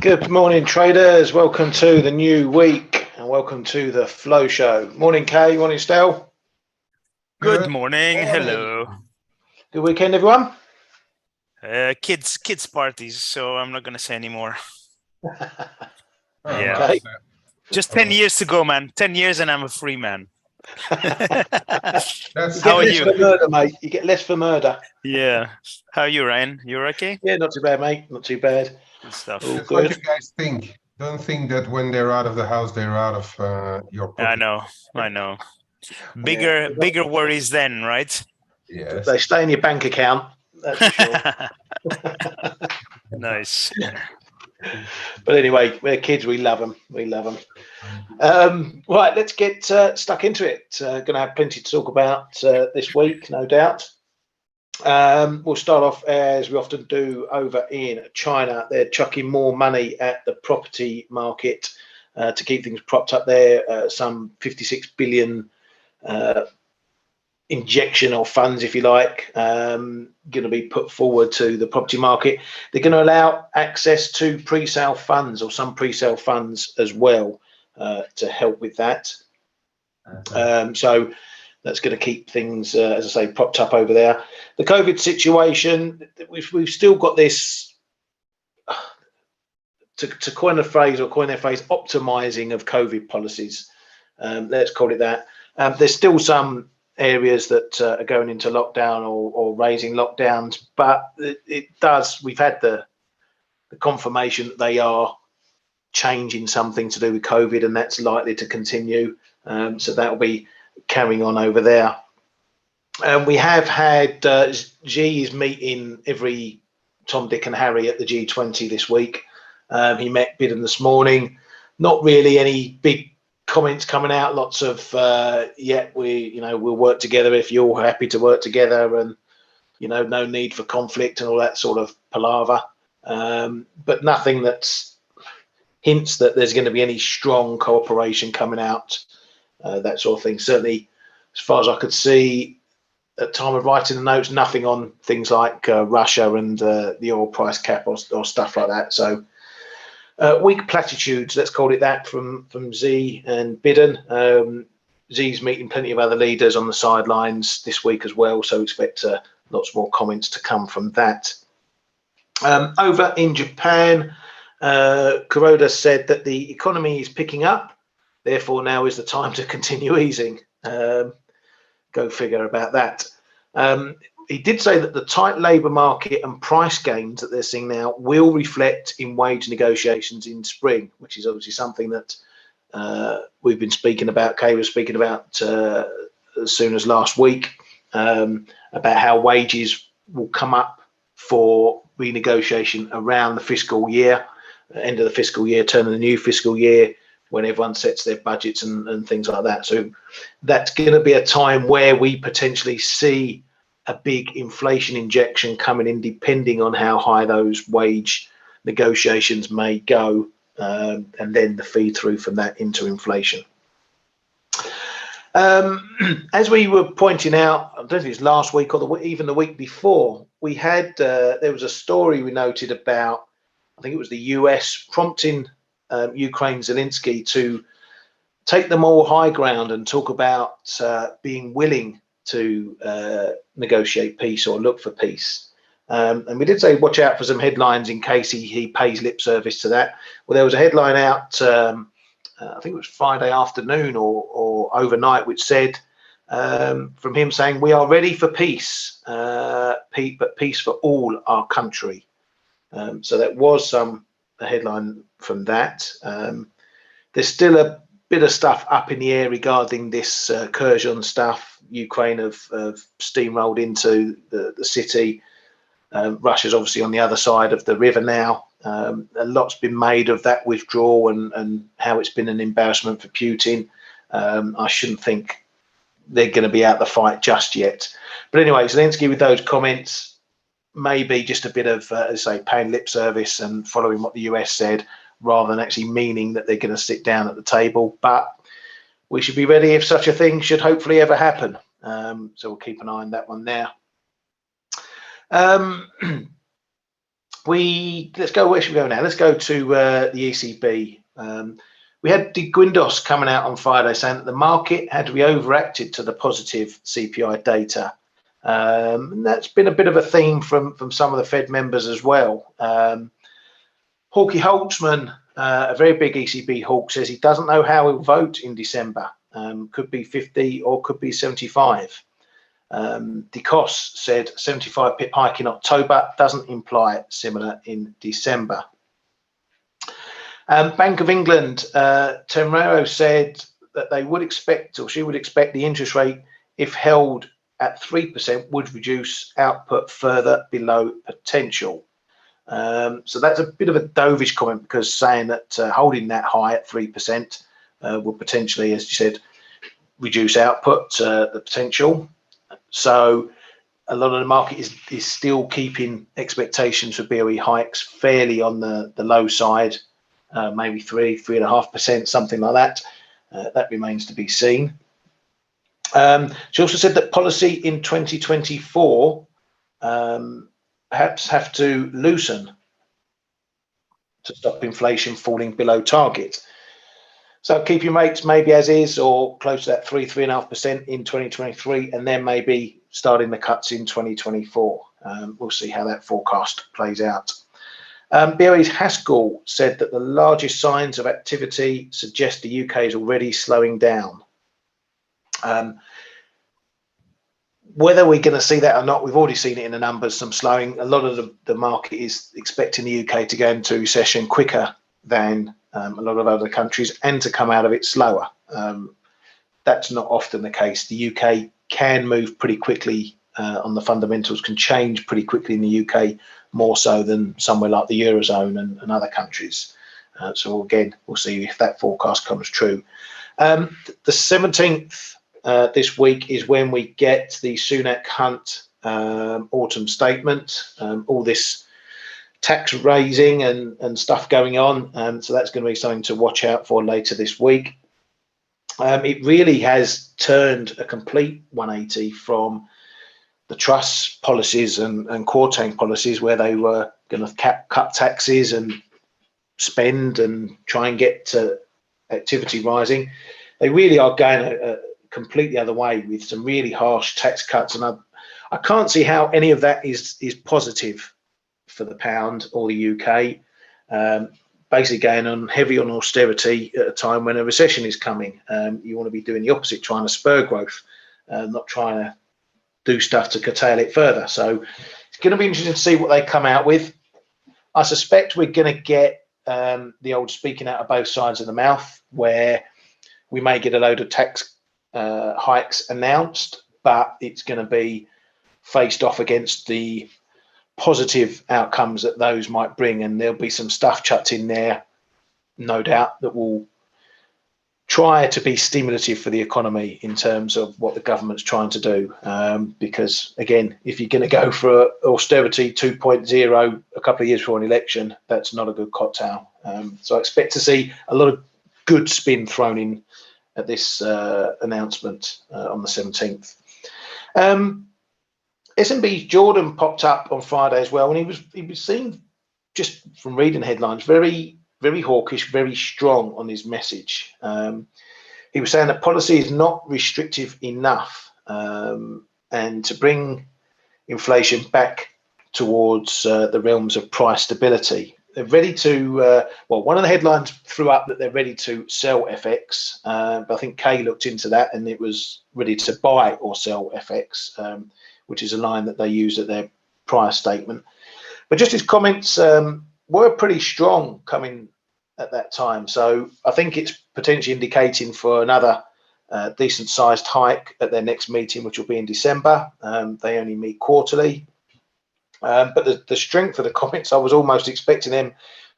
Good morning, traders. Welcome to the new week and welcome to the Flow Show. Morning, Kay. Morning, Stel. Good morning. Hello. Good weekend, everyone. Kids parties. So I'm not gonna say anymore. Yeah. Okay. Just 10 years to go, man. 10 years and I'm a free man. How are you? For murder, mate. You get less for murder. Yeah. How are you, Ryan? You're okay? Yeah, not too bad, mate. Not too bad. Good stuff. That's what you guys think. Don't think that when they're out of the house, they're out of your pocket. I know. Bigger worries then, right? Yes. They stay in your bank account. That's for sure. Nice. But anyway, we're kids. We love them. We love them. Right, let's get stuck into it. Going to have plenty to talk about this week, no doubt. We'll start off as we often do over in China. They're chucking more money at the property market to keep things propped up there. Some 56 billion injection of funds, if you like, going to be put forward to the property market. They're going to allow access to pre-sale funds or some pre-sale funds as well to help with that. So that's going to keep things, as I say, propped up over there. The COVID situation, we've still got this, to coin a phrase, optimizing of COVID policies. Let's call it that. There's still some areas that are going into lockdown or raising lockdowns, but we've had the confirmation that they are changing something to do with COVID, and that's likely to continue. So that will be carrying on over there. We have had Xi is meeting every Tom, Dick and Harry at the G20 this week. He met Biden this morning. Not really any big comments coming out. Lots of we'll work together if you're happy to work together, and no need for conflict and all that sort of palaver. But nothing that hints that there's going to be any strong cooperation coming out. That sort of thing. Certainly, as far as I could see at time of writing the notes, nothing on things like Russia and the oil price cap or stuff like that. So weak platitudes, let's call it that, from Xi and Biden. Xi's meeting plenty of other leaders on the sidelines this week as well, so expect lots more comments to come from that. Over in Japan, Kuroda said that the economy is picking up. Therefore, now is the time to continue easing. Go figure about that. He did say that the tight labour market and price gains that they're seeing now will reflect in wage negotiations in spring, which is obviously something that we've been speaking about. Kay was speaking about as soon as last week, about how wages will come up for renegotiation around the fiscal year, end of the fiscal year, turn of the new fiscal year, when everyone sets their budgets and things like that. So that's going to be a time where we potentially see a big inflation injection coming in, depending on how high those wage negotiations may go, and then the feed through from that into inflation. As we were pointing out, I don't think it's last week or even the week before, we had there was a story we noted about, I think it was the US prompting Ukraine Zelensky to take the moral high ground and talk about being willing to negotiate peace or look for peace. And we did say watch out for some headlines in case he pays lip service to that. Well, there was a headline out, I think it was Friday afternoon or overnight, which said from him saying, "We are ready for peace, but peace for all our country." So that was a headline from that. There's still a bit of stuff up in the air regarding this Kherson stuff. Ukraine have steamrolled into the city. Russia's obviously on the other side of the river now. A lot's been made of that withdrawal and how it's been an embarrassment for Putin. I shouldn't think they're going to be out the fight just yet. But anyway, Zelensky with those comments, maybe just a bit of, as I say, paying lip service and following what the US said, rather than actually meaning that they're going to sit down at the table. But we should be ready if such a thing should hopefully ever happen. So we'll keep an eye on that one now. let's go. Where should we go now? Let's go to the ECB. We had De Guindos coming out on Friday saying that the market had overreacted to the positive CPI data. And that's been a bit of a theme from some of the Fed members as well. Hawke Holtzman, a very big ECB hawk, says he doesn't know how he'll vote in December. Could be 50 or could be 75. DeCoste said 75 pip hike in October doesn't imply similar in December. Bank of England, Temrero said that they would expect, or she would expect, the interest rate, if held at 3%, would reduce output further below potential. So that's a bit of a dovish comment, because saying that holding that high at 3% will potentially, as you said, reduce output, the potential. So a lot of the market is still keeping expectations for BOE hikes fairly on the low side, maybe 3.5%, something like that. That remains to be seen. She also said that policy in 2024 perhaps have to loosen to stop inflation falling below target. So keep your rates maybe as is, or close to that 3.5% in 2023, and then maybe starting the cuts in 2024. We'll see how that forecast plays out. BOE's Haskell said that the largest signs of activity suggest the UK is already slowing down. Whether we're going to see that or not, we've already seen it in the numbers, some slowing. A lot of the market is expecting the UK to go into recession quicker than a lot of other countries, and to come out of it slower. That's not often the case. The UK can move pretty quickly on the fundamentals, can change pretty quickly in the UK, more so than somewhere like the Eurozone and other countries. So again, we'll see if that forecast comes true. The 17th this week is when we get the Sunak-Hunt autumn statement. All this tax raising and stuff going on, so that's going to be something to watch out for later this week. It really has turned a complete 180 from the Truss policies and Quartang policies, where they were going to cut taxes and spend and try and get activity rising. They really are going completely other way with some really harsh tax cuts, and I can't see how any of that is positive for the pound or the UK. Basically going on heavy on austerity at a time when a recession is coming. You want to be doing the opposite, trying to spur growth, not trying to do stuff to curtail it further. So it's going to be interesting to see what they come out with. I suspect we're going to get the old speaking out of both sides of the mouth, where we may get a load of tax hikes announced, but it's going to be faced off against the positive outcomes that those might bring, and there'll be some stuff chucked in there, no doubt, that will try to be stimulative for the economy in terms of what the government's trying to do. Because again, if you're going to go for austerity 2.0 a couple of years before an election, that's not a good cocktail. So I expect to see a lot of good spin thrown in at this announcement on the 17th. S&B's Jordan popped up on Friday as well, and he was seen, just from reading headlines, very, very hawkish, very strong on his message. He was saying that policy is not restrictive enough, and to bring inflation back towards the realms of price stability. They're ready to, well, one of the headlines threw up that they're ready to sell FX, but I think Kay looked into that, and it was ready to buy or sell FX, which is a line that they used at their prior statement. But just his comments were pretty strong coming at that time. So I think it's potentially indicating for another decent sized hike at their next meeting, which will be in December. They only meet quarterly. But the strength of the comments, I was almost expecting them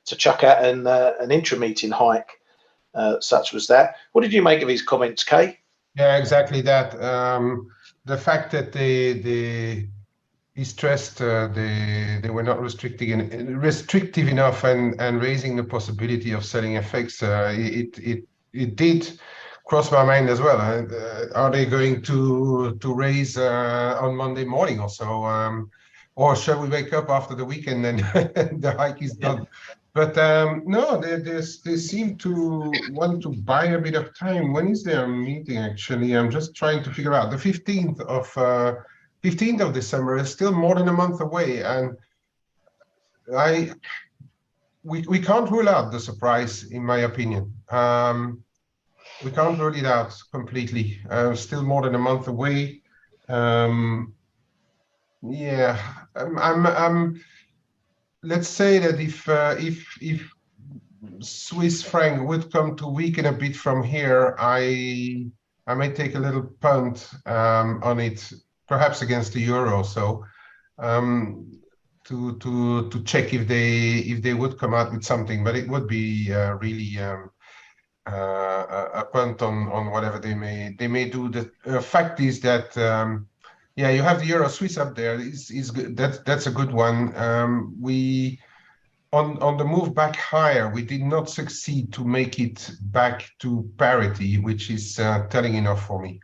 to chuck out an intra-meeting hike, such was that. What did you make of his comments, Kay? Yeah, exactly that. The fact that he stressed they were not restrictive enough and raising the possibility of selling FX, it did cross my mind as well. Are they going to raise on Monday morning or so? or shall we wake up after the weekend and the hike is done? But no, they seem to want to buy a bit of time. When is their meeting, actually? I'm just trying to figure out. The 15th of December is still more than a month away, and we can't rule out the surprise, in my opinion. We can't rule it out completely. Still more than a month away. Yeah, let's say that if Swiss franc would come to weaken a bit from here, I may take a little punt on it, perhaps against the euro. So to check if they would come out with something, but it would be really a punt on whatever they may do. The fact is that yeah, you have the euro Swiss up there. Is good. That's a good one. We on the move back higher, we did not succeed to make it back to parity, which is telling enough for me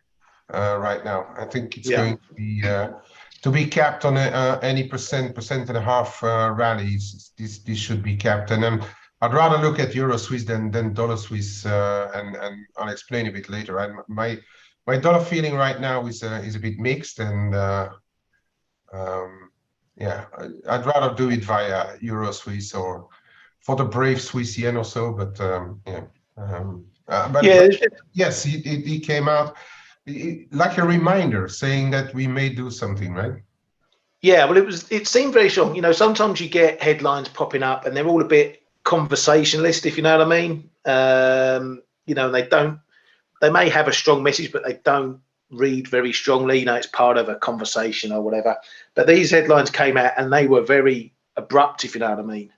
right now. I think it's going to be capped on any percent and a half rallies. This should be capped, and I'd rather look at euro Swiss than dollar Swiss, and I'll explain a bit later. My dollar feeling right now is a bit mixed, and yeah, I'd rather do it via euro Swiss or for the brave Swiss yen or so. But yeah, but yes, he came out like a reminder, saying that we may do something, right? Yeah, well, it seemed very strong. You know, sometimes you get headlines popping up, and they're all a bit conversationalist, if you know what I mean. You know, they may have a strong message, but they don't read very strongly. You know, it's part of a conversation or whatever. But these headlines came out and they were very abrupt, if you know what I mean.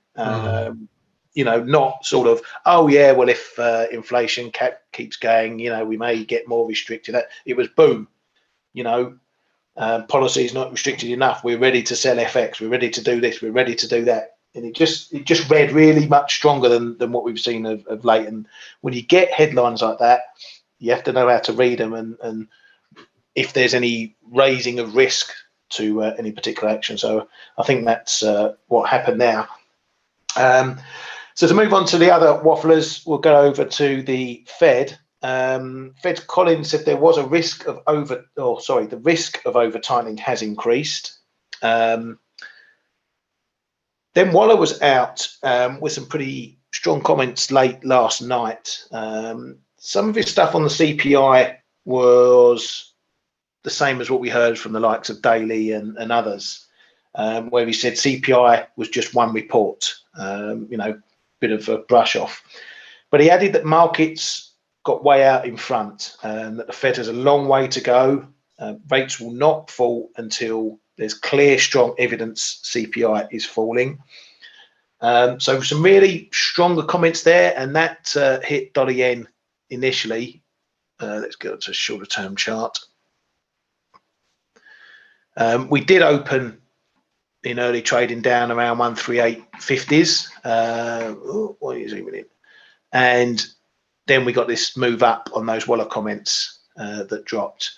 You know, not sort of, oh yeah, well, if inflation keeps going, you know, we may get more restricted. It was boom, you know, policy is not restricted enough. We're ready to sell FX. We're ready to do this. We're ready to do that. And it just read really much stronger than what we've seen of late. And when you get headlines like that, you have to know how to read them and if there's any raising of risk to any particular action. So I think that's what happened now. So to move on to the other wafflers, we'll go over to the Fed. Fed's Collins said there was a risk of the risk of over tightening has increased. Then Waller was out with some pretty strong comments late last night. Some of his stuff on the CPI was the same as what we heard from the likes of Daly and others, where he said CPI was just one report, you know, bit of a brush off. But he added that markets got way out in front and that the Fed has a long way to go. Rates will not fall until there's clear, strong evidence CPI is falling. So some really stronger comments there, and that hit dollar yen initially. Let's go to a shorter term chart. We did open in early trading down around 138.50s. What are you zooming in? And then we got this move up on those Waller comments that dropped.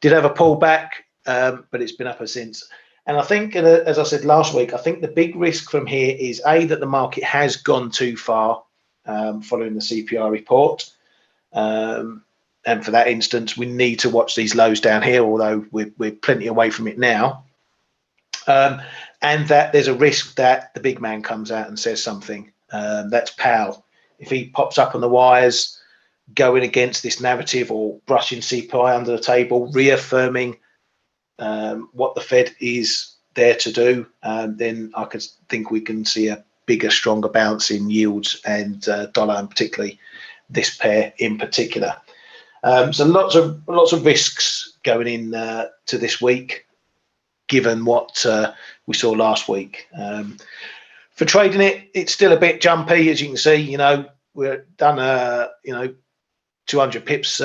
Did have a pullback, but it's been up ever since. And I think, as I said last week, I think the big risk from here is that the market has gone too far following the CPI report. And for that instance, we need to watch these lows down here, although we're plenty away from it now. And that there's a risk that the big man comes out and says something. That's Powell. If he pops up on the wires, going against this narrative or brushing CPI under the table, reaffirming what the Fed is there to do, then I could think we can see a bigger, stronger bounce in yields and dollar, and particularly this pair in particular. So lots of risks going in to this week, given what we saw last week. For trading it, it's still a bit jumpy, as you can see. You know, we're done 200 pips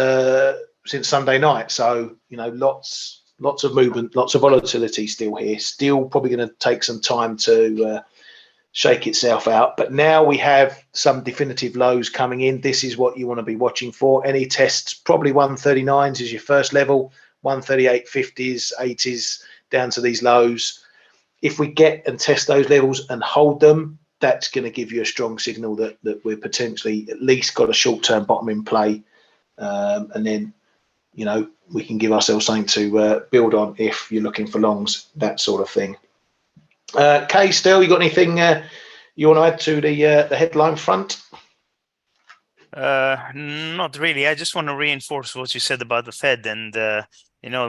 since Sunday night, so you know, lots of movement, lots of volatility still here. Still probably going to take some time to shake itself out, but now we have some definitive lows coming in. This is what you want to be watching for. Any tests, probably 139s is your first level, 138.50s, 80s down to these lows. if we get and test those levels and hold them, that's going to give you a strong signal that we're potentially at least got a short-term bottom in play, and then we can give ourselves something to build on if you're looking for longs, that sort of thing. Kay, still, you got anything you want to add to the headline front? Not really. I just want to reinforce what you said about the Fed, and the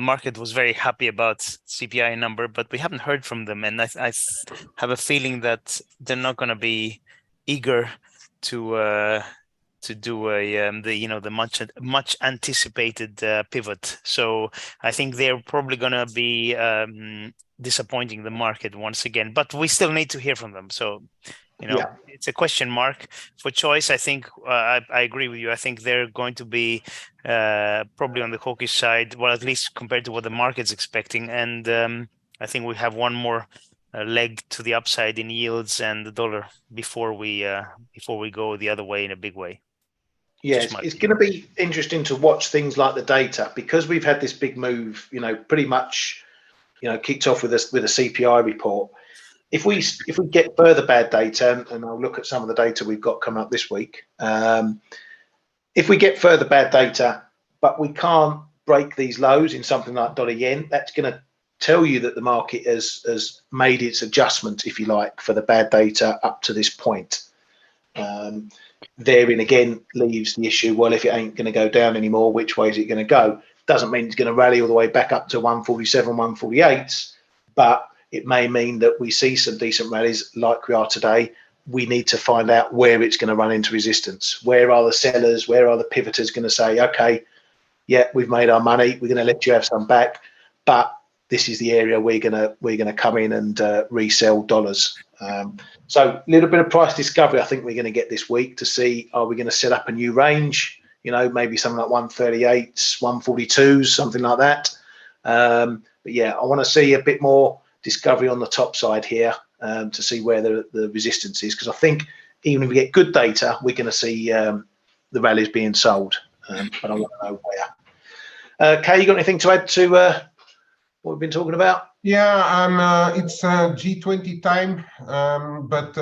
market was very happy about CPI number, but we haven't heard from them, and I have a feeling that they're not going to be eager to do the much anticipated pivot. So I think they're probably going to be disappointing the market once again, but we still need to hear from them. So it's a question mark for choice. I think I agree with you. I think they're going to be probably on the hawkish side, well, at least compared to what the market's expecting. And I think we have one more leg to the upside in yields and the dollar before we go the other way in a big way. Yes, it's going to be interesting to watch things like the data, because we've had this big move, pretty much, kicked off with a CPI report. If we get further bad data, and I'll look at some of the data we've got coming up this week, if we get further bad data, but we can't break these lows in something like dollar yen, that's going to tell you that the market has made its adjustment, if you like, for the bad data up to this point. Therein again leaves the issue, well, if it ain't going to go down anymore, which way is it going to go? Doesn't mean it's going to rally all the way back up to 147, 148, but it may mean that we see some decent rallies like we are today. We need to find out where it's going to run into resistance. Where are the sellers? Where are the pivoters going to say, okay, yeah, we've made our money, we're going to let you have some back, but this is the area we're going to come in and resell dollars. So a little bit of price discovery I think we're going to get this week to see, are we going to set up a new range, maybe something like 138s, 142s, something like that. But yeah, I want to see a bit more discovery on the top side here to see where the resistance is, because I think even if we get good data, we're going to see the rallies being sold, but I want to know where. Kay, you got anything to add to what we've been talking about? Yeah, it's G20 time, but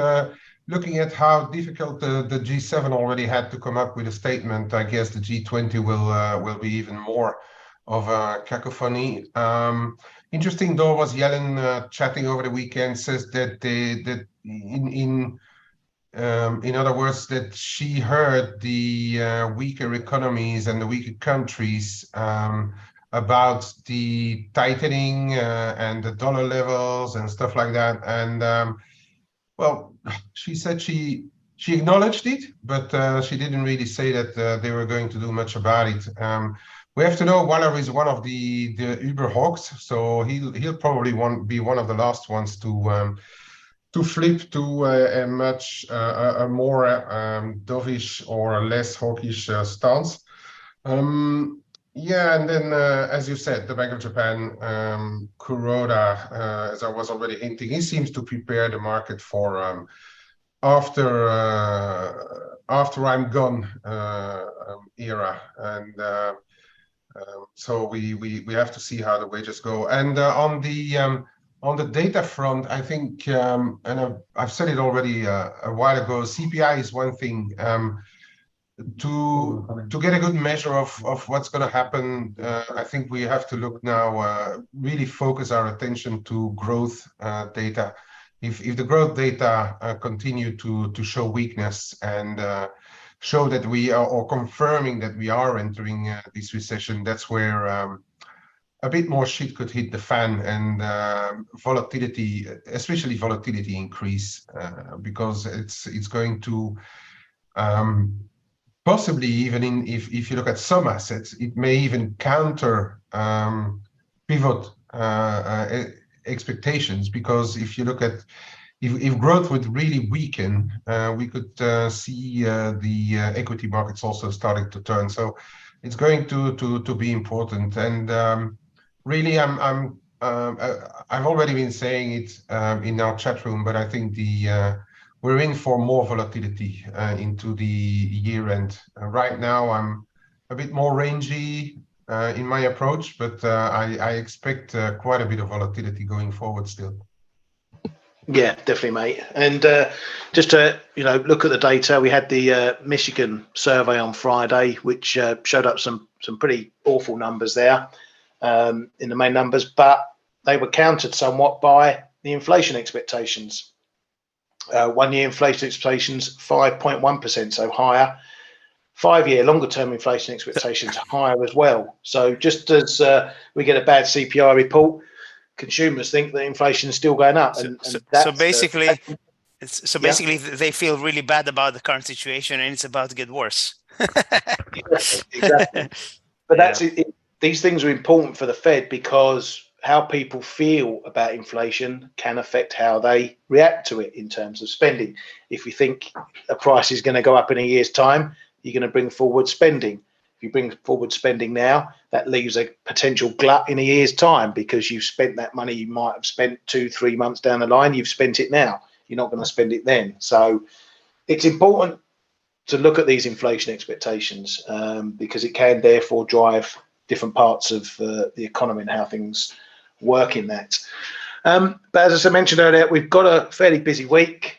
looking at how difficult the G7 already had to come up with a statement, I guess the G20 will be even more of a cacophony. Interesting though was Yellen chatting over the weekend, says that in other words, that she heard the weaker economies and the weaker countries about the tightening and the dollar levels and stuff like that. And well, she said she acknowledged it, but she didn't really say that they were going to do much about it. We have to know Waller is one of the Uber hawks, so he'll probably be one of the last ones to flip to a much more dovish or a less hawkish stance. Yeah, and then as you said, the Bank of Japan, Kuroda, as I was already hinting, he seems to prepare the market for after I'm gone era, and so we have to see how the wages go. And on the data front, I think, and I've said it already a while ago, CPI is one thing. To get a good measure of what's going to happen, I think we have to look now, really focus our attention to growth data. If the growth data continue to show weakness and show that we are, or confirming that we are entering this recession, that's where a bit more shit could hit the fan, and volatility, especially volatility increase, because it's going to possibly even if you look at some assets, it may even counter pivot expectations, because if you look at if growth would really weaken, we could see the equity markets also starting to turn. So it's going to be important. And really, I've already been saying it in our chat room, but I think we're in for more volatility into the year end. Right now, I'm a bit more rangy in my approach, but I expect quite a bit of volatility going forward still. Yeah, definitely, mate. And just to look at the data, we had the Michigan survey on Friday, which showed up some pretty awful numbers there in the main numbers, but they were countered somewhat by the inflation expectations. 1 year inflation expectations 5.1%, so higher. 5 year longer term inflation expectations higher as well. So just as we get a bad CPI report, consumers think that inflation is still going up. So basically they feel really bad about the current situation and it's about to get worse. Exactly. But that's it. These things are important for the Fed because how people feel about inflation can affect how they react to it in terms of spending. If you think a price is going to go up in a year's time, you're going to bring forward spending. If you bring forward spending now, that leaves a potential glut in a year's time because you've spent that money you might have spent 2-3 months down the line. You've spent it now. You're not going to spend it then. So it's important to look at these inflation expectations because it can therefore drive different parts of the economy and how things work in that. But as I mentioned earlier, we've got a fairly busy week.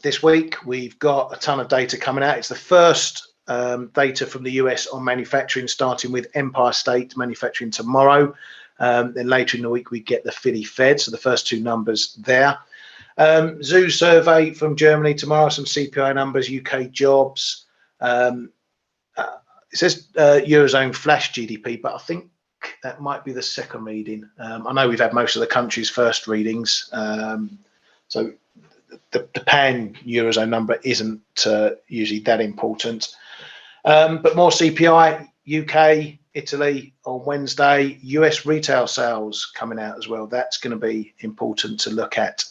This week, we've got a ton of data coming out. It's the first data from the US on manufacturing, starting with Empire State manufacturing tomorrow. Then later in the week, we get the F.A.C.E, so the first two numbers there. Zoo survey from Germany tomorrow, some CPI numbers, UK jobs. It says Eurozone flash GDP, but I think that might be the second reading. I know we've had most of the countries' first readings. So the pan Eurozone number isn't usually that important. But more CPI, UK, Italy on Wednesday, US retail sales coming out as well. That's going to be important to look at.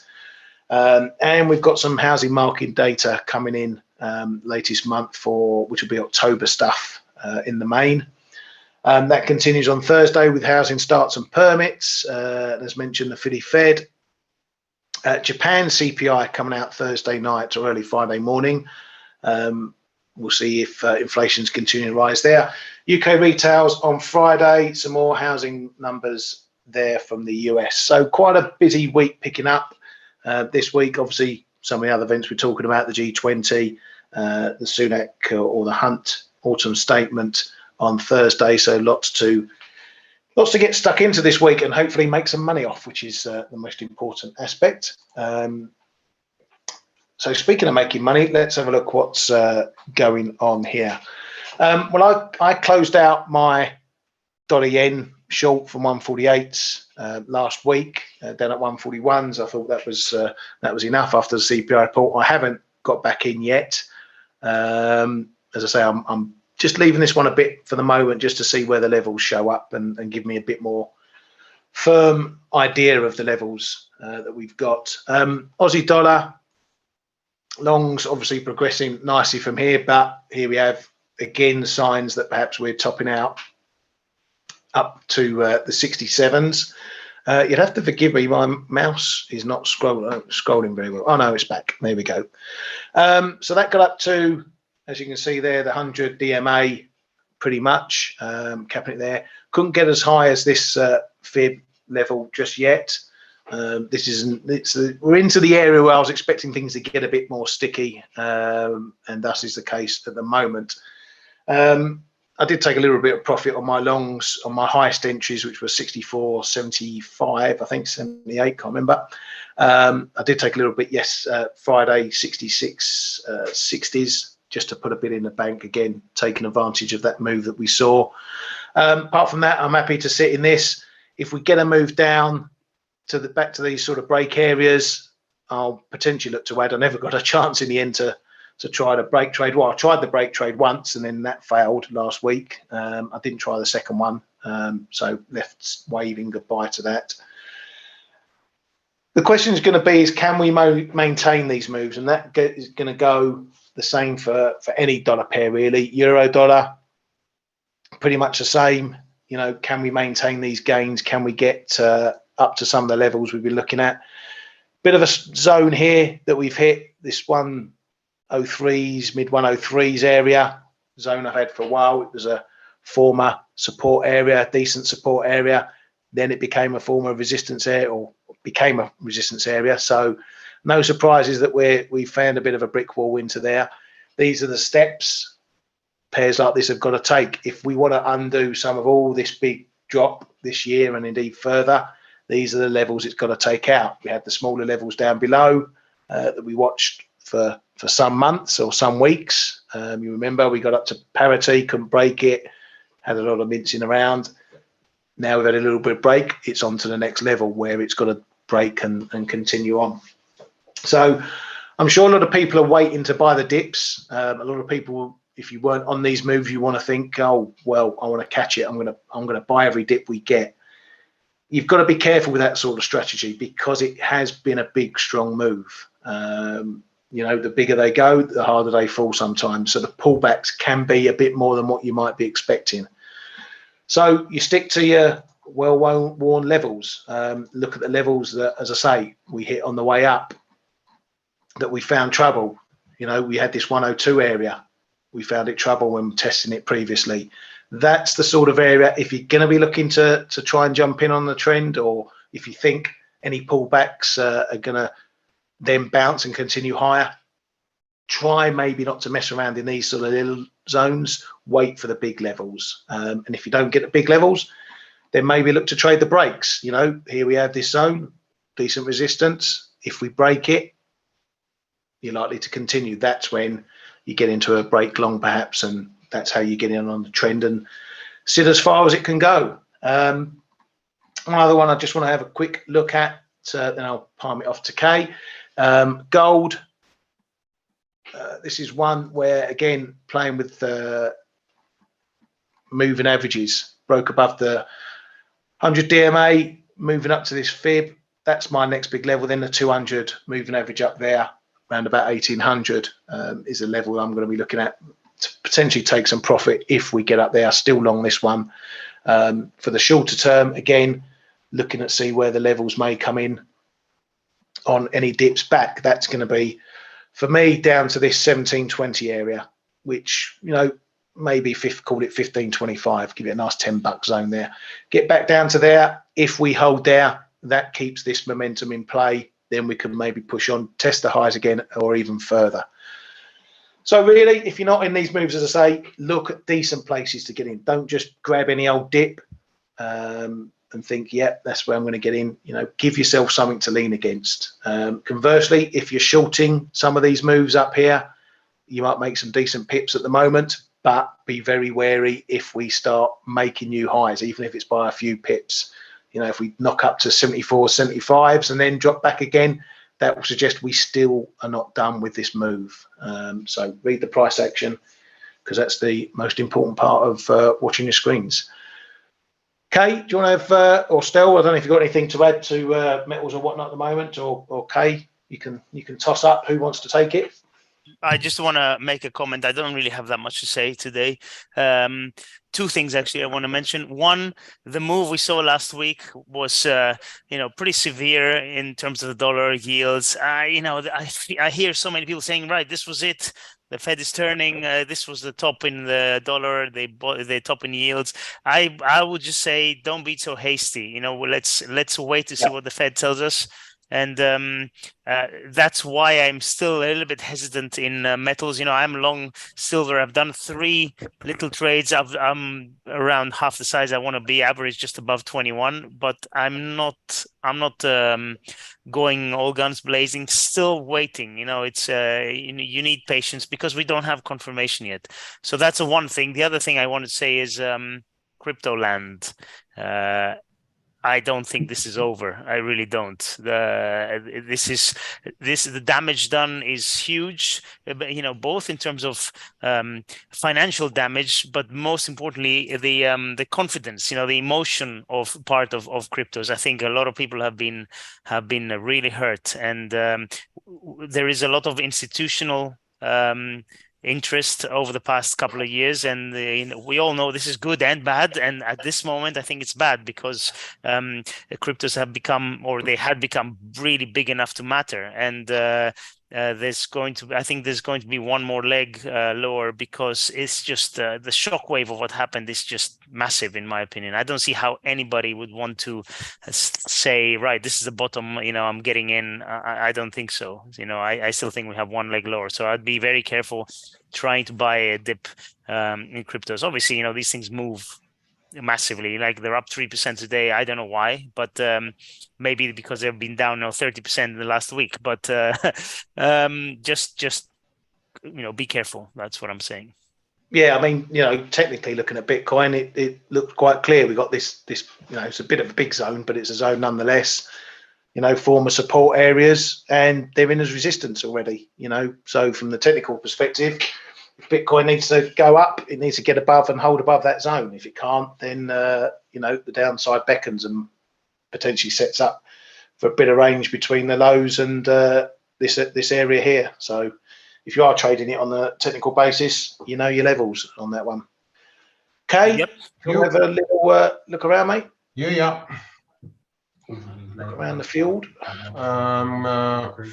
And we've got some housing market data coming in latest month which will be October stuff in the main. That continues on Thursday with housing starts and permits. As mentioned, the F.A.C.E. Japan CPI coming out Thursday night or early Friday morning. We'll see if inflation's continuing to rise there. UK retails on Friday, some more housing numbers there from the US. So quite a busy week picking up this week. Obviously, some of the other events we're talking about, the G20, the Sunak or the Hunt autumn statement on Thursday. So lots to get stuck into this week and hopefully make some money off, which is the most important aspect. So speaking of making money, let's have a look what's going on here. Well, I closed out my $yen short from 148 last week, down at 141s. I thought that was enough after the CPI report. I haven't got back in yet. As I say, I'm just leaving this one a bit for the moment just to see where the levels show up and give me a bit more firm idea of the levels that we've got. Aussie dollar longs obviously progressing nicely from here, but here we have again signs that perhaps we're topping out up to the 67s. You'd have to forgive me, my mouse is not scrolling very well. Oh no, it's back. There we go. So that got up to, as you can see there, the 100 DMA pretty much, capping it there. Couldn't get as high as this fib level just yet. We're into the area where I was expecting things to get a bit more sticky, and thus is the case at the moment. I did take a little bit of profit on my longs on my highest entries, which were 64.75, I think 78, can't remember. I did take a little bit, Friday 66.60s, just to put a bit in the bank again, taking advantage of that move that we saw. Apart from that, I'm happy to sit in this. If we get a move down back to these sort of break areas, I'll potentially look to add. I never got a chance in the end to try the break trade. Well, I tried the break trade once and then that failed last week. I didn't try the second one, so left waving goodbye to that. The question is going to be can we maintain these moves? And that is going to go the same for any dollar pair really. Euro dollar, pretty much the same. Can we maintain these gains? Can we get up to some of the levels we've been looking at? Bit of a zone here that we've hit, this 103s, mid 103s area, zone I've had for a while. It was a former support area, decent support area. Then it became a former resistance area or became a resistance area. So no surprises that we found a bit of a brick wall into there. These are the steps pairs like this have got to take if we want to undo some of all this big drop this year and indeed further. These are the levels it's got to take out. We had the smaller levels down below that we watched for some months or some weeks. You remember we got up to parity, couldn't break it, had a lot of mincing around. Now we've had a little bit of break. It's on to the next level where it's got to break and continue on. So I'm sure a lot of people are waiting to buy the dips. A lot of people, if you weren't on these moves, you want to think, oh well, I want to catch it. I'm gonna buy every dip we get. You've got to be careful with that sort of strategy because it has been a big, strong move. You know, the bigger they go, the harder they fall sometimes. So the pullbacks can be a bit more than what you might be expecting. So you stick to your well-worn levels. Look at the levels that, as I say, we hit on the way up, that we found trouble. You know, we had this 102 area. We found it trouble when testing it previously. That's the sort of area, if you're going to be looking to try and jump in on the trend, or if you think any pullbacks are going to then bounce and continue higher, try maybe not to mess around in these sort of little zones. Wait for the big levels. And if you don't get the big levels, then maybe look to trade the breaks. You know, here we have this zone, decent resistance. If we break it, you're likely to continue. That's when you get into a break long perhaps, and that's how you get in on the trend and sit as far as it can go. Another one I just want to have a quick look at, then I'll palm it off to Kay. Gold. This is one where, again, playing with moving averages, broke above the 100 DMA, moving up to this fib. That's my next big level. Then the 200 moving average up there, around about 1800 is a level I'm going to be looking at to potentially take some profit if we get up there. Still long this one. For the shorter term, again, looking at see where the levels may come in on any dips back. That's going to be, for me, down to this 1720 area, which, you know, maybe call it 1525, give it a nice $10 zone there. Get back down to there. If we hold there, that keeps this momentum in play. Then we can maybe push on, test the highs again, or even further. So really, if you're not in these moves, as I say, look at decent places to get in. Don't just grab any old dip and think, yeah, that's where I'm going to get in. You know, give yourself something to lean against. Conversely, if you're shorting some of these moves up here, you might make some decent pips at the moment, but be very wary if we start making new highs, even if it's by a few pips. You know, if we knock up to 74, 75s and then drop back again, that will suggest we still are not done with this move. So read the price action, because that's the most important part of watching your screens. Kay, do you want to have, or Stel, I don't know if you've got anything to add to metals or whatnot at the moment, or Kay, you can toss up who wants to take it. I just want to make a comment. I don't really have that much to say today. Two things actually I want to mention. One, the move we saw last week was, you know, pretty severe in terms of the dollar yields. You know, I hear so many people saying, right, this was it. The Fed is turning. This was the top in the dollar. They top in yields. I would just say, don't be so hasty. You know, let's wait to see what the Fed tells us. And that's why I'm still a little bit hesitant in metals. You know, I'm long silver. I've done 3 little trades. I'm around half the size I want to be, average just above 21. But I'm not going all guns blazing. Still waiting. You know, it's you need patience because we don't have confirmation yet. So that's the one thing. The other thing I want to say is crypto land. I don't think this is over. I really don't. The damage done is huge, you know, both in terms of financial damage, but most importantly, the confidence, you know, the emotion of part of cryptos. I think a lot of people have been really hurt, and there is a lot of institutional interest over the past couple of years, and you know, we all know this is good and bad, and at this moment I think it's bad because cryptos have become, or they had become, really big enough to matter, and I think there's going to be one more leg lower, because it's just the shockwave of what happened is just massive, in my opinion. I don't see how anybody would want to say, right, this is the bottom, I'm getting in. I don't think so. I still think we have one leg lower. So I'd be very careful trying to buy a dip in cryptos. Obviously, these things move massively. Like, they're up 3% today. I don't know why, but maybe because they've been down 30% in the last week. But just be careful. That's what I'm saying. Yeah, I mean, technically looking at Bitcoin, it looked quite clear. We got this, it's a bit of a big zone, but it's a zone nonetheless. Former support areas, and they're in as resistance already. So from the technical perspective, if Bitcoin needs to go up, it needs to get above and hold above that zone. If it can't, then the downside beckons and potentially sets up for a bit of range between the lows and this area here. So if you are trading it on the technical basis, your levels on that one. Okay. Yep. You have a little look around, mate. Yeah. Look around the field.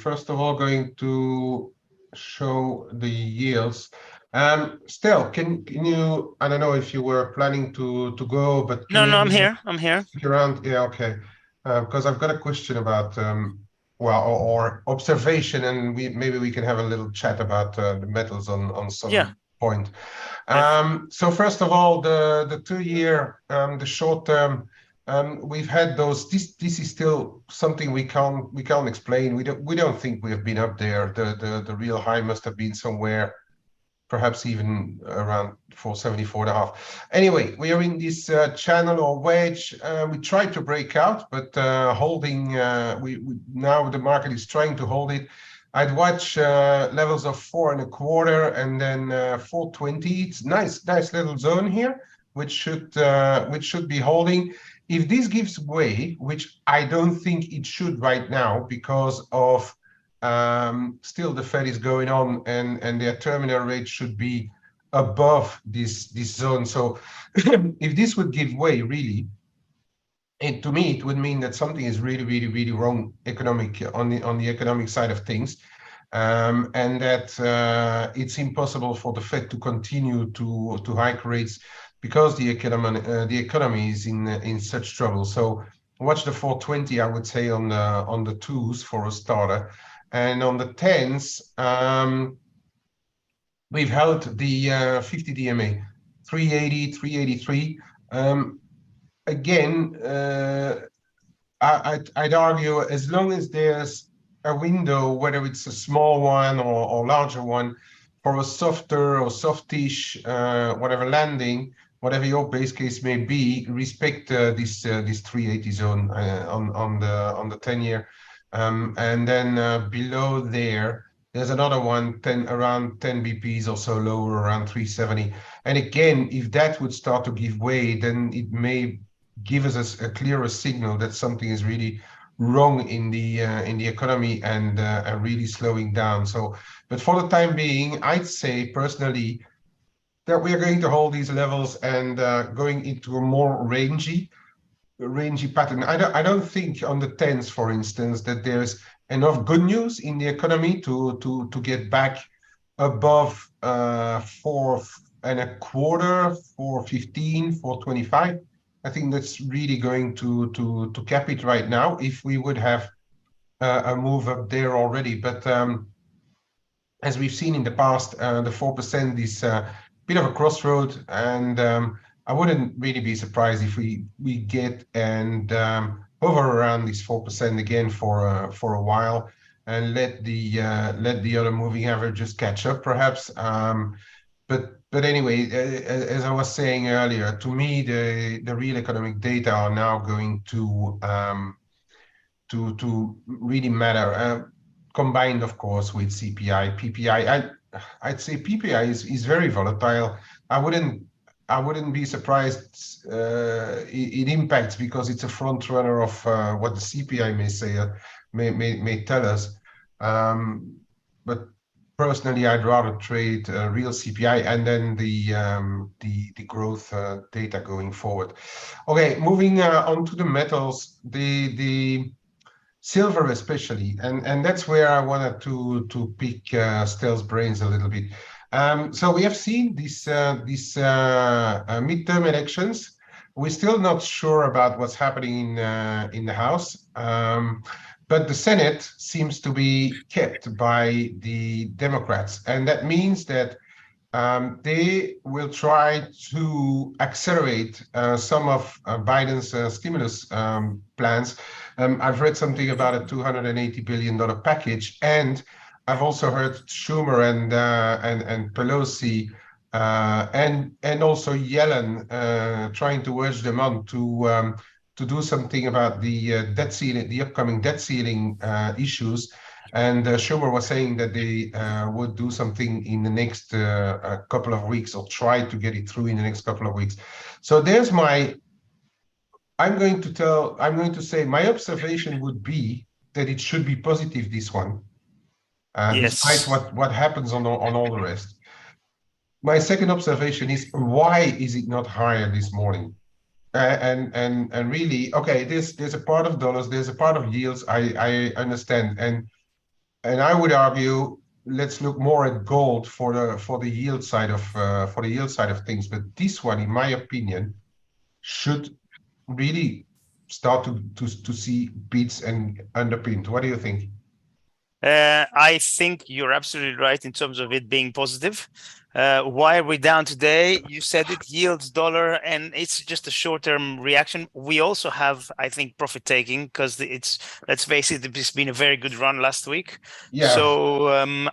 First of all, going to show the yields. Still, can you? I don't know if you were planning to go, but no, I'm here. Around, yeah, okay. Because I've got a question about or observation, and maybe we can have a little chat about the metals on some point. So first of all, the 2-year, the short term. We've had those. This is still something we can't explain. We don't think we have been up there. The real high must have been somewhere, perhaps even around 474.5. Anyway, we are in this channel or wedge. We tried to break out, but holding. Now the market is trying to hold it. I'd watch levels of 4.25 and then 420. It's nice little zone here, which should be holding. If this gives way, which I don't think it should right now, because of still the Fed is going on and their terminal rate should be above this zone. So if this would give way, really, and to me, it would mean that something is really wrong on the economic side of things, and that it's impossible for the Fed to continue to hike rates, because the economy is in such trouble. So watch the 420, I would say, on the 2s for a starter, and on the 10s, we've held the 50 DMA, 380, 383. Again, I'd argue, as long as there's a window, whether it's a small one or larger one, for a softer or softish whatever landing, whatever your base case may be, respect this 380 zone on the 10-year, and then below there's another one around 10 BPs or so lower, around 370. And again, if that would start to give way, then it may give us a clearer signal that something is really wrong in the economy and really slowing down. So, but for the time being, I'd say personally that we are going to hold these levels and going into a more rangy pattern. I don't think on the 10s, for instance, that there's enough good news in the economy to get back above 4.25, 4.15, 4.25. I think that's really going to cap it right now, if we would have a move up there already. But as we've seen in the past, the 4% is a bit of a crossroad, and I wouldn't really be surprised if we get and hover around this 4% again for a while, and let the other moving averages catch up, perhaps. But anyway, as I was saying earlier, to me, the real economic data are now going to really matter, combined, of course, with CPI, PPI. I'd say PPI is very volatile. I wouldn't be surprised it impacts, because it's a front runner of what the CPI may say, may tell us. But personally, I'd rather trade real CPI and then the growth data going forward. Okay, moving on to the metals. silver especially, and that's where I wanted to pick Stel's brains a little bit. So we have seen these midterm elections. We're still not sure about what's happening in the House, but the Senate seems to be kept by the Democrats, and that means that they will try to accelerate some of Biden's stimulus plans. I've read something about a $280 billion package, and I've also heard Schumer and Pelosi and also Yellen trying to urge them on to do something about the debt ceiling, the upcoming debt ceiling issues. And Schumer was saying that they would do something in the next couple of weeks, or try to get it through in the next couple of weeks. So there's I'm going to say my observation would be that it should be positive, this one, despite what happens on all the rest. My second observation is, why is it not higher this morning? And really, okay, there's a part of dollars, there's a part of yields. I understand, and I would argue, let's look more at gold for the yield side of things. But this one, in my opinion, should really start to see beats and underpinned. What do you think? I think you're absolutely right in terms of it being positive. Why are we down today? You said it, yields, dollar, and it's just a short-term reaction. We also have, I think, profit taking, because let's face it, it's been a very good run last week. Yeah. So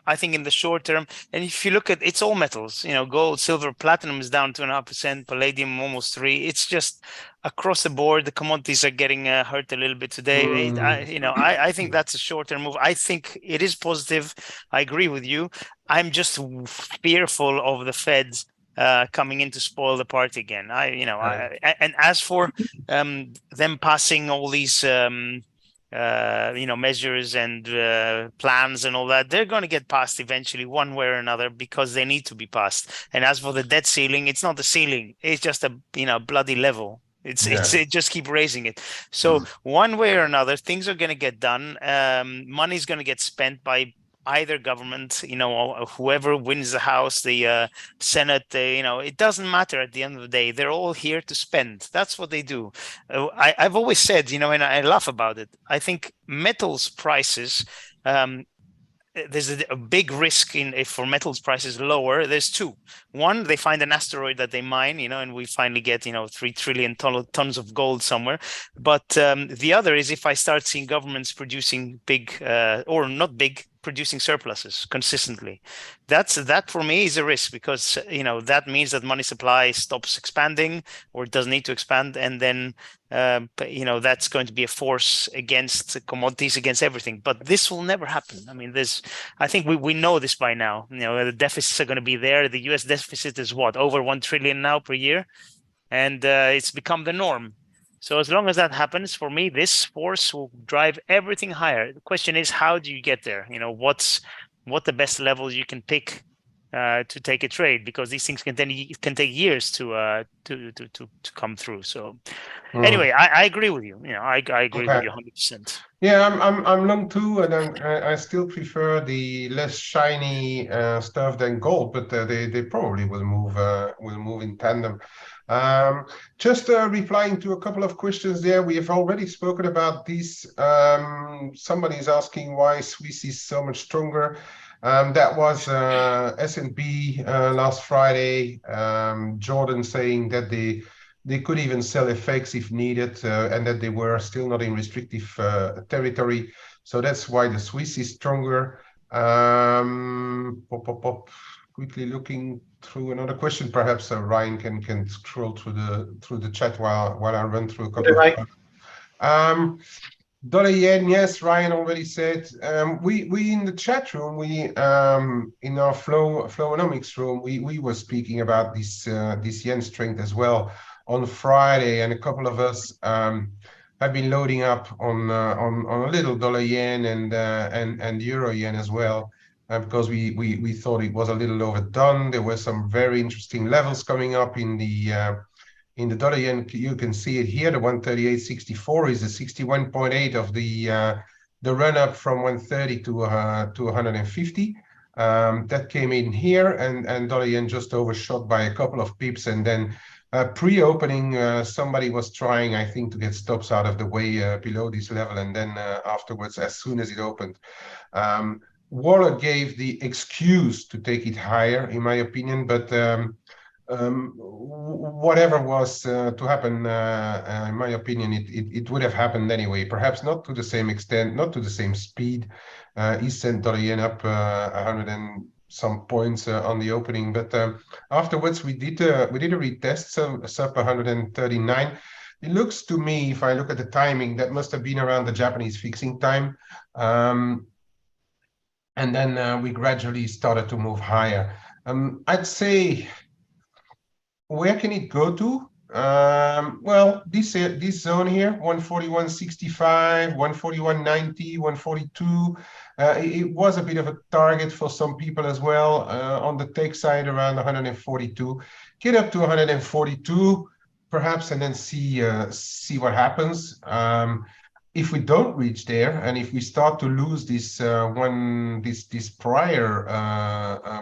I think in the short term, and if you look at, it's all metals, gold, silver, platinum is down 2.5%, palladium almost 3%. It's just across the board, the commodities are getting hurt a little bit today. I think that's a short-term move. I think it is positive. I agree with you. I'm just fearful of the Fed coming in to spoil the party again. And as for them passing all these measures and plans and all that, they're going to get passed eventually, one way or another, because they need to be passed. And as for the debt ceiling, it's not the ceiling; it's just a bloody level. It just keep raising it. So one way or another, things are going to get done. Money's going to get spent by either government, whoever wins the House, the Senate, it doesn't matter at the end of the day. They're all here to spend. That's what they do. I've always said, and I laugh about it. I think metals prices, there's a big risk for metals prices lower. There's two. One, they find an asteroid that they mine, and we finally get 3 trillion tons of gold somewhere. But the other is if I start seeing governments producing big or not big, producing surpluses consistently. That for me is a risk, because that means that money supply stops expanding or doesn't need to expand, and then that's going to be a force against commodities, against everything. But this will never happen. I mean, I think we know this by now. The deficits are going to be there. The U.S. deficit is over 1 trillion now per year, and it's become the norm. So as long as that happens, for me, this force will drive everything higher. The question is, how do you get there? What the best levels you can pick to take a trade, because these things can take years to come through. So anyway, I agree with you. I agree with you 100%. Yeah, I'm long too, and I still prefer the less shiny stuff than gold, but they probably will move in tandem. Just replying to a couple of questions there. We have already spoken about this. Somebody is asking why Swiss is so much stronger. That was S&P last Friday. Jordan saying that they could even sell F.A.C.E if needed, and that they were still not in restrictive territory. So that's why the Swiss is stronger. Quickly looking through another question. Perhaps Ryan can scroll through the chat while I run through a couple of dollar yen. Yes, Ryan already said. We in the chat room, we in our Flowonomics room, we were speaking about this yen strength as well on Friday, and a couple of us have been loading up on a little dollar yen and euro yen as well. Because we thought it was a little overdone. There were some very interesting levels coming up in the dollar yen. You can see it here. The 138.64 is the 61.8 of the the run up from 130 to 150. That came in here, and dollar yen just overshot by a couple of pips, and then pre-opening, somebody was trying, I think, to get stops out of the way below this level, and then afterwards, as soon as it opened, Waller gave the excuse to take it higher, in my opinion, but whatever was to happen, in my opinion, it would have happened anyway. Perhaps not to the same extent, not to the same speed. He sent dollar yen up 100 and some points on the opening, but afterwards we did a retest, so sub 139. It looks to me, if I look at the timing, that must have been around the Japanese fixing time. And then we gradually started to move higher. I'd say, where can it go to? Well, this zone here, 141.65, 141.90, 142. It was a bit of a target for some people as well. On the tech side, around 142. Get up to 142, perhaps, and then see what happens. If we don't reach there, and if we start to lose this this prior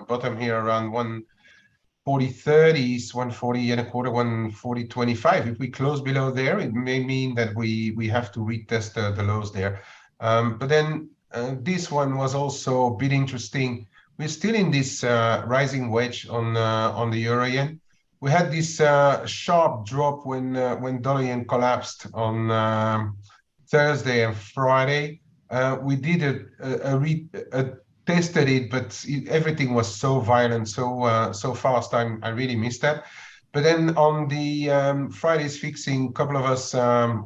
bottom here around 140.30s, 140 and a quarter, 140.25, if we close below there, it may mean that we have to retest the lows there. But then this one was also a bit interesting. We're still in this rising wedge on the euro yen. We had this sharp drop when dollar yen collapsed on Thursday and Friday. We did tested it, but everything was so violent, so fast. I really missed that. But then on the Friday's fixing, a couple of us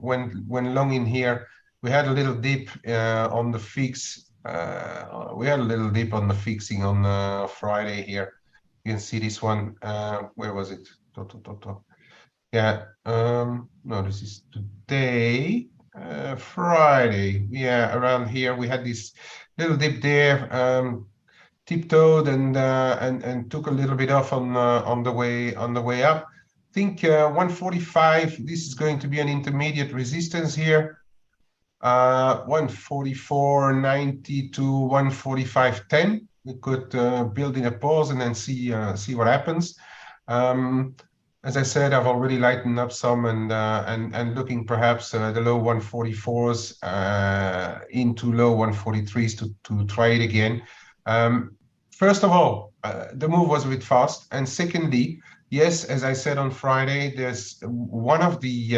went long in here. We had a little dip on the fix. We had a little dip on the fixing on Friday here. You can see this one. Where was it? Yeah. No, this is today. Friday, yeah, around here we had this little dip there, tiptoed and took a little bit off on the way up. I think 145. This is going to be an intermediate resistance here. 144.90 to 145.10. We could build in a pause and then see what happens. As I said, I've already lightened up some and looking perhaps the low 144s into low 143s to try it again. First of all, the move was a bit fast, and secondly, yes, as I said on Friday, there's one of the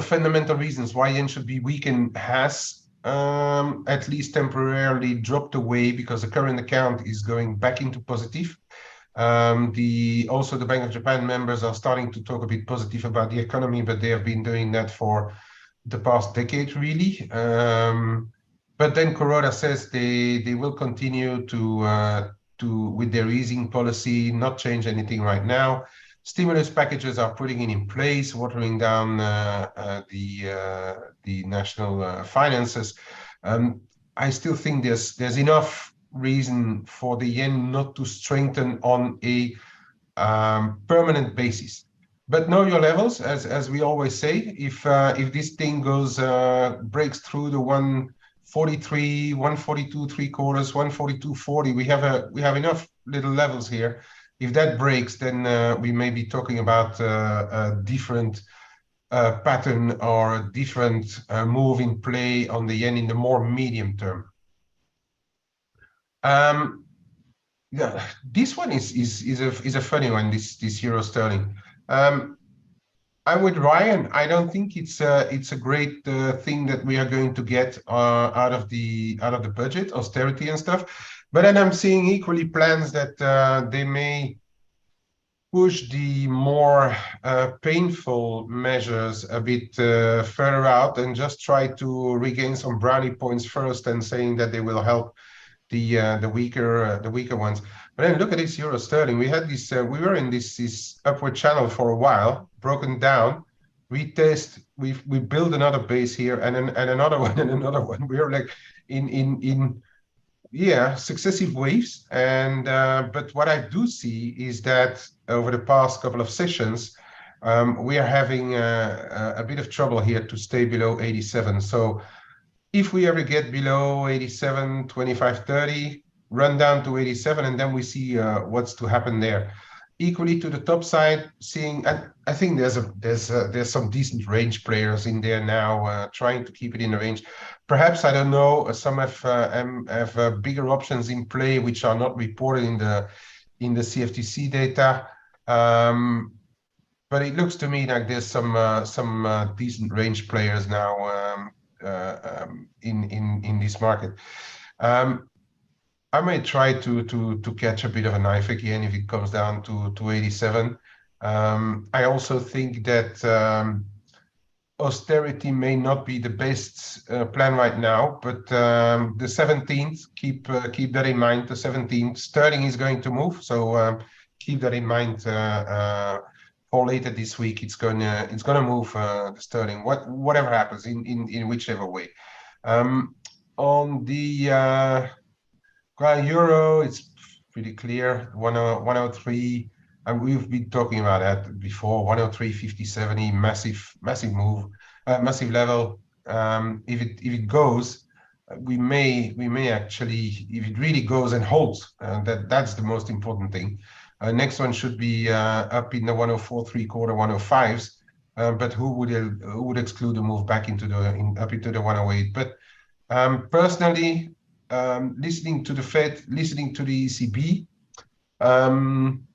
fundamental reasons why yen should be weakened has at least temporarily dropped away, because the current account is going back into positive. Also the Bank of Japan members are starting to talk a bit positive about the economy, but they have been doing that for the past decade, really. But then Kuroda says they will continue to with their easing policy, not change anything right now. Stimulus packages are putting it in place, watering down the national finances. I still think there's enough reason for the yen not to strengthen on a permanent basis. But know your levels, as we always say. If this thing goes breaks through the 143, 142 3/4, 142.40, we have enough little levels here. If that breaks, then we may be talking about a different pattern or a different move in play on the yen in the more medium term. Yeah, this one is a funny one. This euro sterling. I'm with Ryan. I don't think it's a great thing that we are going to get out of the budget, austerity and stuff. But then I'm seeing equally plans that they may push the more painful measures a bit further out and just try to regain some brownie points first, and saying that they will help the weaker ones. But then look at this euro sterling. We had this. We were in this upward channel for a while, broken down. Retest. We build another base here, and another one, and another one. We are like in successive waves. And but what I do see is that over the past couple of sessions, we are having a bit of trouble here to stay below 87. So if we ever get below 87, 25, 30, run down to 87, and then we see what's to happen there. Equally to the top side, seeing, and I think there's some decent range players in there now, trying to keep it in the range. Perhaps, I don't know, some have bigger options in play which are not reported in the CFTC data. But it looks to me like there's some decent range players now in this market. I may try to catch a bit of a knife again if it comes down to 87. I also think that austerity may not be the best plan right now, but the 17th, keep that in mind. The 17th, sterling is going to move, so keep that in mind. For later this week, it's gonna move the sterling. Whatever happens in whichever way. On the euro, it's pretty clear. 103, and we've been talking about that before. 103.50, massive move, massive level. If it goes, we may actually, if it really goes and holds, that's the most important thing. Next one should be up in the 104.75, 105s. But who would exclude a move back into up into the 108? But personally, listening to the Fed, listening to the ECB, I'm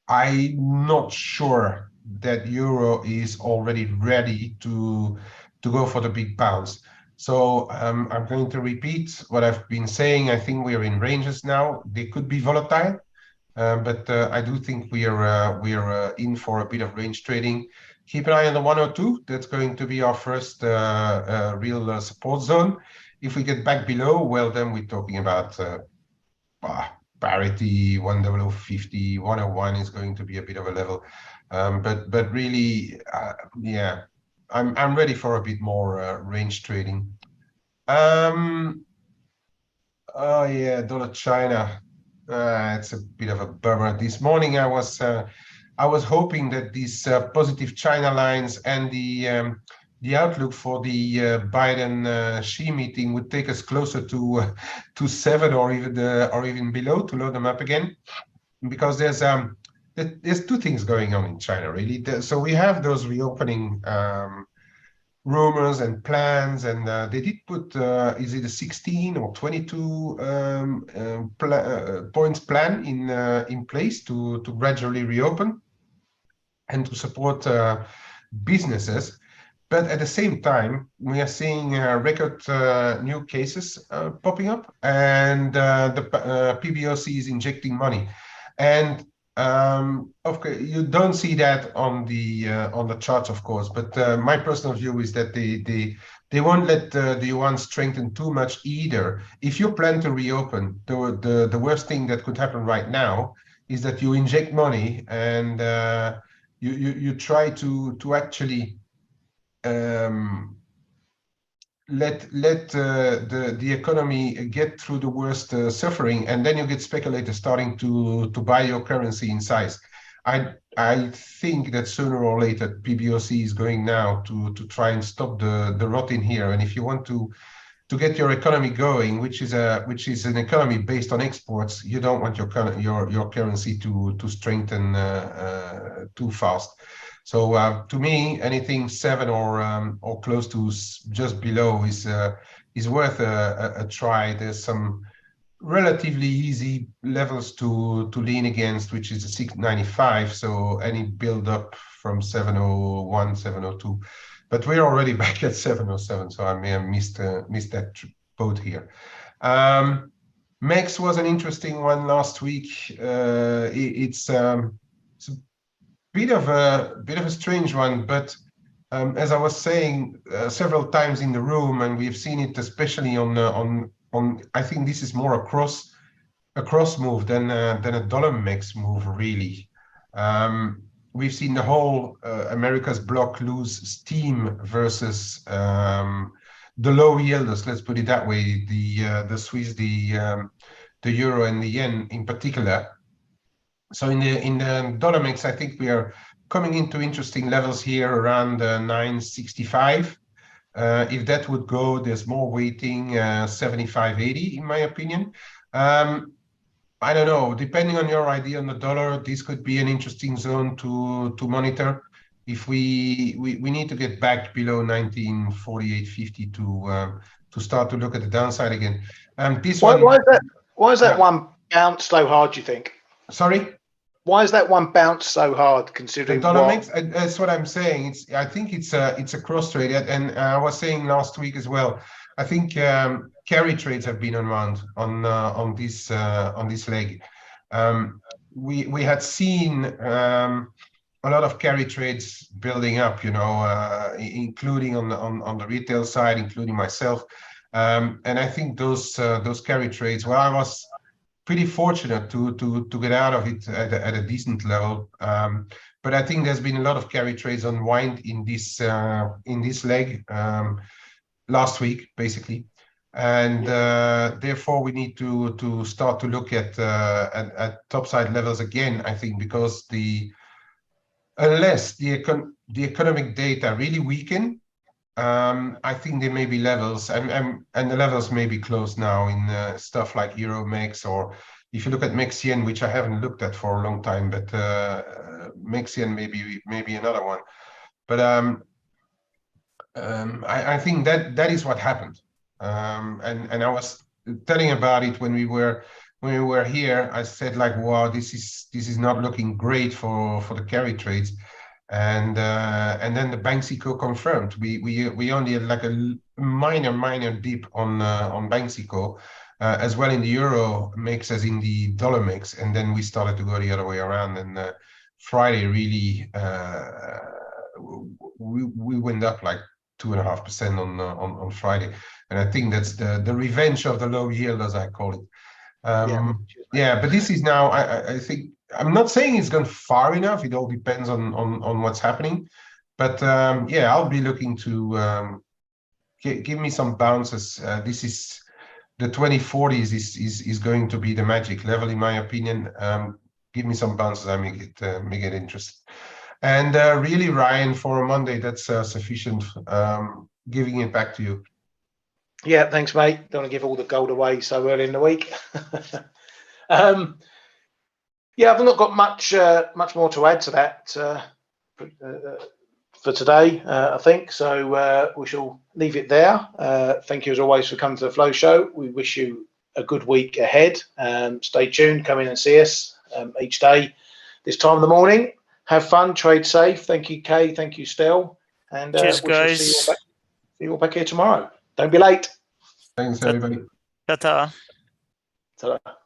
not sure that euro is already ready to go for the big bounce. So I'm going to repeat what I've been saying. I think we are in ranges now. They could be volatile, but I do think we are in for a bit of range trading. Keep an eye on the 102. That's going to be our first real support zone. If we get back below, well, then we're talking about parity. 100.50, 101 is going to be a bit of a level. But really, yeah, I'm ready for a bit more range trading. Oh yeah, dollar China. It's a bit of a bummer. This morning I was hoping that these positive China lines and the outlook for the Biden-Xi meeting would take us closer to 7 or even below, to load them up again, because there's two things going on in China really. So we have those reopening rumors and plans, and they did put is it a 16 or 22 points plan in place to gradually reopen and to support businesses. But at the same time, we are seeing record new cases popping up, and the PBOC is injecting money. And okay, you don't see that on the charts, of course. But my personal view is that they won't let the yuan strengthen too much either. If you plan to reopen, the worst thing that could happen right now is that you inject money and you try to actually let the economy get through the worst suffering, and then you get speculators starting to buy your currency in size. I think that sooner or later PBOC is going now to try and stop the rot in here. And if you want to get your economy going, which is an economy based on exports, you don't want your currency to strengthen too fast. So to me, anything 7 or close to just below is worth a try. There's some relatively easy levels to lean against, which is a 695. So any build up from 701, 702, but we're already back at 707. So I may have missed that boat here. MEX was an interesting one last week. It's a bit of a strange one, but as I was saying several times in the room, and we've seen it especially on I think this is more a cross move than a dollar MEX move really. We've seen the whole America's bloc lose steam versus the low yielders. Let's put it that way: the Swiss, the euro, and the yen in particular. So in the dollar mix, I think we are coming into interesting levels here around 965. If that would go, there's more waiting, 75.80 in my opinion. I don't know, depending on your idea on the dollar, this could be an interesting zone to monitor. If we need to get back below 1948.50 to start to look at the downside again. This why, one. Why is that one bounce so hard, do you think? Sorry? Why is that one bounce so hard, considering the dollar mix? That's what I'm saying. I think it's a cross trade, and I was saying last week as well. I think carry trades have been around on this leg. We had seen a lot of carry trades building up, you know, including on the retail side, including myself. And I think those carry trades. Well, I was pretty fortunate to get out of it at a decent level. But I think there's been a lot of carry trades unwind in this leg last week, basically, and therefore we need to start to look at topside levels again. I think because unless the economic data really weaken, I think there may be levels, and the levels may be close now in stuff like Euro MEX, or if you look at MEX yen, which I haven't looked at for a long time, but MEX yen maybe another one. But I think that is what happened, and I was telling about it when we were here. I said like, wow, this is not looking great for the carry trades. And then the Banxico confirmed. We only had like a minor dip on Banxico, as well in the euro mix as in the dollar mix, and then we started to go the other way around. And Friday really we went up like 2.5% on Friday, and I think that's the revenge of the low yield, as I call it. Yeah, but this is now. I think. I'm not saying it's gone far enough. It all depends on what's happening, but yeah, I'll be looking to give me some bounces. This is the 2040s is going to be the magic level, in my opinion. Give me some bounces. I make it interesting. And really, Ryan, for a Monday, that's sufficient. Giving it back to you. Yeah, thanks, mate. Don't want to give all the gold away so early in the week. Yeah, I've not got much more to add to that for today, I think. So we shall leave it there. Thank you as always for coming to the Flow Show. We wish you a good week ahead. Stay tuned. Come in and see us each day this time in the morning. Have fun. Trade safe. Thank you, Kay. Thank you, Stel. And cheers, we guys. shall see you all back here tomorrow. Don't be late. Thanks, everybody. Ta-ta. Ta-ta.